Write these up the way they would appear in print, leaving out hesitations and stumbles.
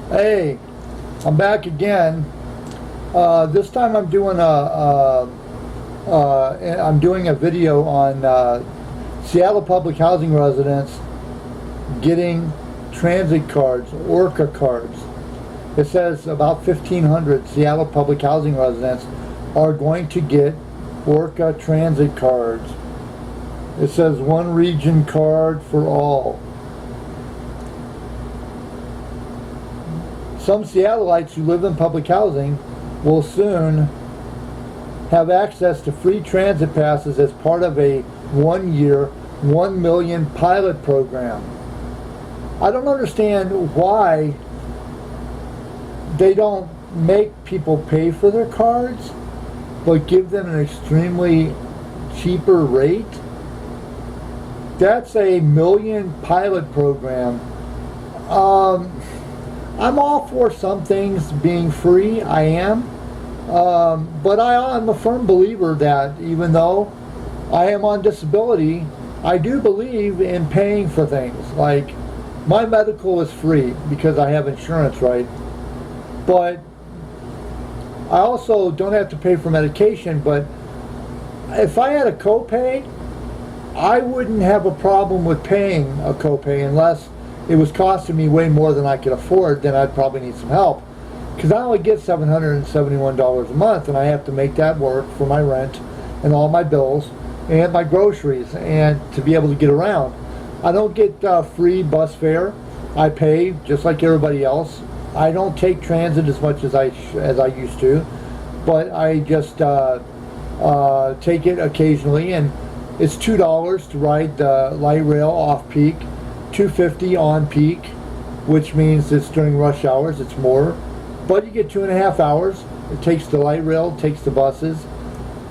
Hey, I'm back again. This time I'm doing a video on Seattle public housing residents getting transit cards, ORCA cards. It says about 1,500 Seattle public housing residents are going to get ORCA transit cards. It says one region card for all. Some Seattleites who live in public housing will soon have access to free transit passes as part of a 1-year, $1 million pilot program. I don't understand why they don't make people pay for their cards, but give them an extremely cheaper rate. That's a $1 million pilot program. I'm all for some things being free, I am. But I'm a firm believer that even though I am on disability, I do believe in paying for things. Like, my medical is free because I have insurance, right? But I also don't have to pay for medication, but if I had a copay, I wouldn't have a problem with paying a copay unless it was costing me way more than I could afford. Then I'd probably need some help, because I only get $771 a month, and I have to make that work for my rent and all my bills and my groceries and to be able to get around. I don't get free bus fare. I pay just like everybody else. I don't take transit as much as I used to, but I just take it occasionally, and it's $2 to ride the light rail off peak, $2.50 on peak, which means it's during rush hours, it's more, but you get 2.5 hours. It takes the light rail, takes the buses.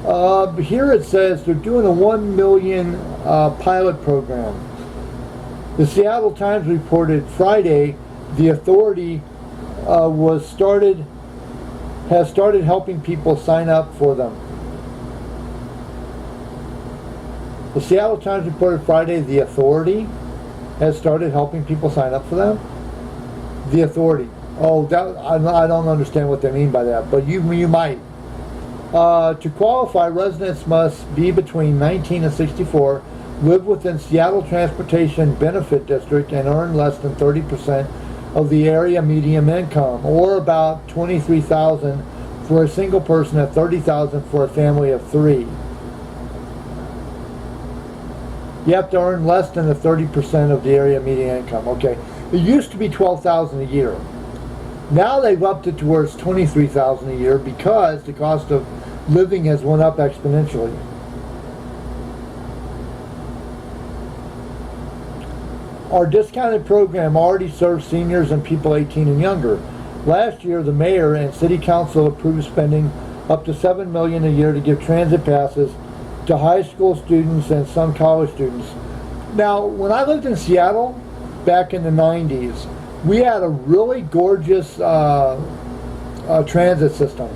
Here it says they're doing a $1 million pilot program. The Seattle Times reported Friday the authority has started helping people sign up for them. The Seattle Times reported Friday the authority has started helping people sign up for them. The authority. Oh, I don't understand what they mean by that, but you might. To qualify, residents must be between 19 and 64, live within Seattle Transportation Benefit District, and earn less than 30% of the area median income, or about $23,000 for a single person and $30,000 for a family of 3. You have to earn less than the 30% of the area median income. Okay, it used to be $12,000 a year. Now they've upped it to where it's $23,000 a year because the cost of living has went up exponentially. Our discounted program already serves seniors and people 18 and younger. Last year, the mayor and city council approved spending up to $7 million a year to give transit passes to high school students and some college students. Now, when I lived in Seattle back in the 90s, we had a really gorgeous transit system.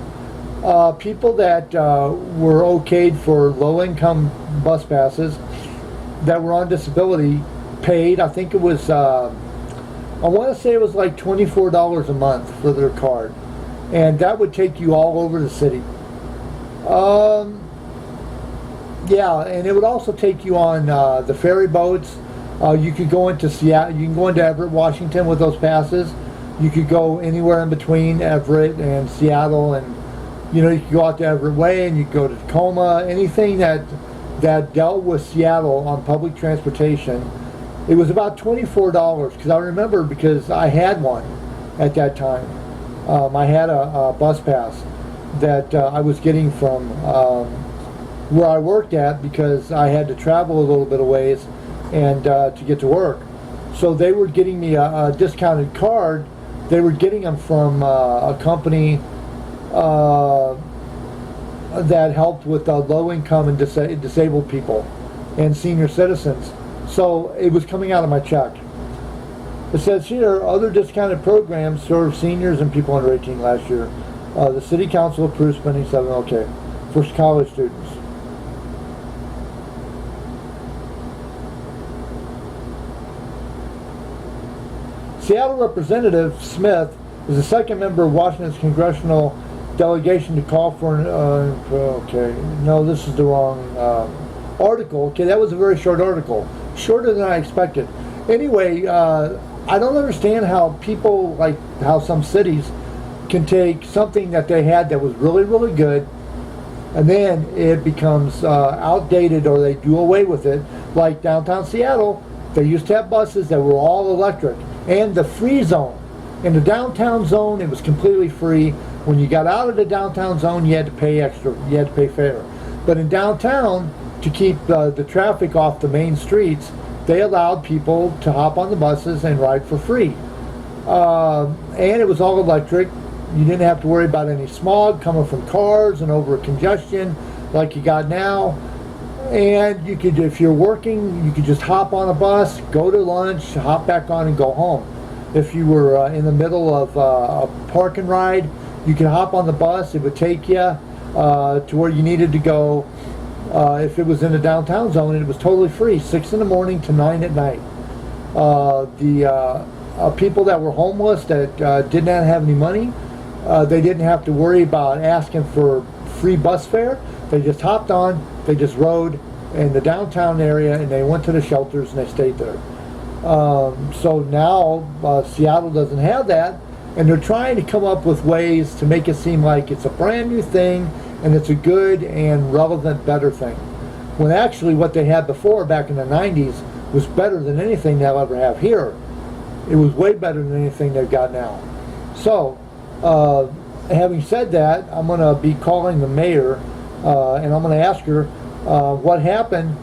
People that were okayed for low-income bus passes that were on disability paid, I think it was, I want to say it was like $24 a month for their card. And that would take you all over the city. Yeah, and it would also take you on the ferry boats. You could go into Seattle. You can go into Everett, Washington with those passes. You could go anywhere in between Everett and Seattle, and you could go out to Everett Way, and you could go to Tacoma. Anything that dealt with Seattle on public transportation. It was about $24, because I remember, because I had one at that time. I had a bus pass that I was getting from where I worked at, because I had to travel a little bit of ways and to get to work. So they were getting me a discounted card. They were getting them from a company that helped with low income and disabled people and senior citizens. So it was coming out of my check. It says here, other discounted programs served seniors and people under 18 last year. The city council approved spending $7 for college students. Seattle Representative Smith Is the second member of Washington's congressional delegation to call for an, okay, no, this is the wrong article. Okay, that was a very short article. Shorter than I expected. Anyway, I don't understand how people, like how some cities can take something that they had that was really, really good, and then it becomes outdated, or they do away with it. Like downtown Seattle, they used to have buses that were all electric, and the free zone. In the downtown zone, it was completely free. When you got out of the downtown zone, you had to pay extra. You had to pay fare. But in downtown, to keep the traffic off the main streets, they allowed people to hop on the buses and ride for free. And it was all electric. You didn't have to worry about any smog coming from cars and over congestion like you got now. And you could, if you're working, you could just hop on a bus, go to lunch, hop back on and go home. If you were in the middle of a park and ride, you could hop on the bus. It would take you to where you needed to go. If it was in the downtown zone, it was totally free, 6 in the morning to 9 at night. The people that were homeless, that did not have any money, they didn't have to worry about asking for free bus fare. They just hopped on, they just rode in the downtown area, and they went to the shelters and they stayed there. So now Seattle doesn't have that, and they're trying to come up with ways to make it seem like it's a brand new thing and it's a good and relevant, better thing. When actually what they had before, back in the 90s, was better than anything they'll ever have here. It was way better than anything they've got now. So, having said that, I'm going to be calling the mayor, and I'm going to ask her what happened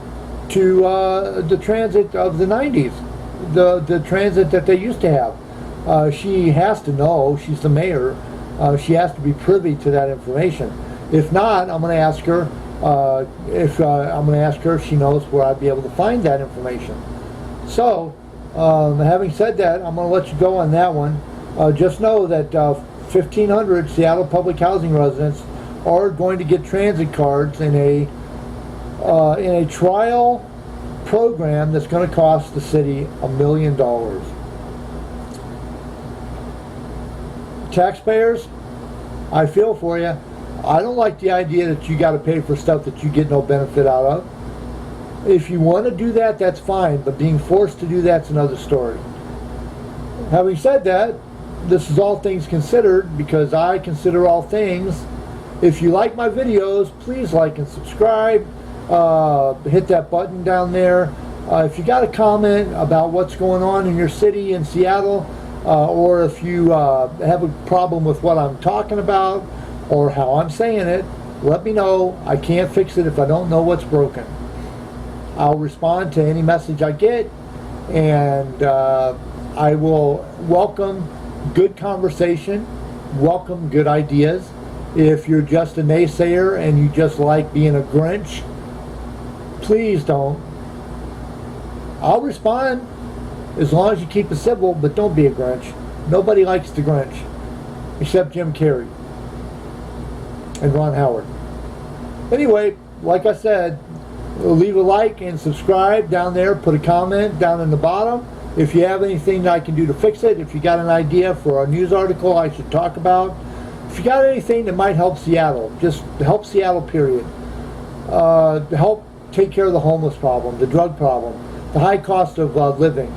to the transit of the 90s, the transit that they used to have. She has to know. She's the mayor. She has to be privy to that information. If not, I'm going to ask her if she knows where I'd be able to find that information. So, having said that, I'm going to let you go on that one. Just know that 1,500 Seattle public housing residents are going to get transit cards in a trial program that's going to cost the city $1 million. Taxpayers, I feel for you. I don't like the idea that you got to pay for stuff that you get no benefit out of. If you want to do that, that's fine, but being forced to do that's another story. Having said that, this is all things considered, because I consider all things. If you like my videos, please like and subscribe. Hit that button down there. If you got a comment about what's going on in your city in Seattle, or if you have a problem with what I'm talking about or how I'm saying it, let me know. I can't fix it if I don't know what's broken. I'll respond to any message I get, and I will welcome good conversation, welcome good ideas. If you're just a naysayer and you just like being a Grinch, please don't. I'll respond as long as you keep it civil, but don't be a Grinch. Nobody likes the Grinch except Jim Carrey and Ron Howard. Anyway, like I said, leave a like and subscribe down there. Put a comment down in the bottom if you have anything that I can do to fix it. If you got an idea for a news article I should talk about, if you got anything that might help Seattle, just help Seattle, period. Help take care of the homeless problem, the drug problem, the high cost of living,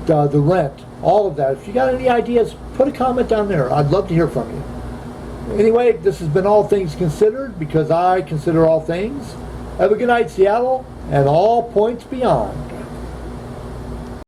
the rent, all of that. If you got any ideas, put a comment down there. I'd love to hear from you. Anyway, this has been All Things Considered, because I consider all things. Have a good night, Seattle, and all points beyond.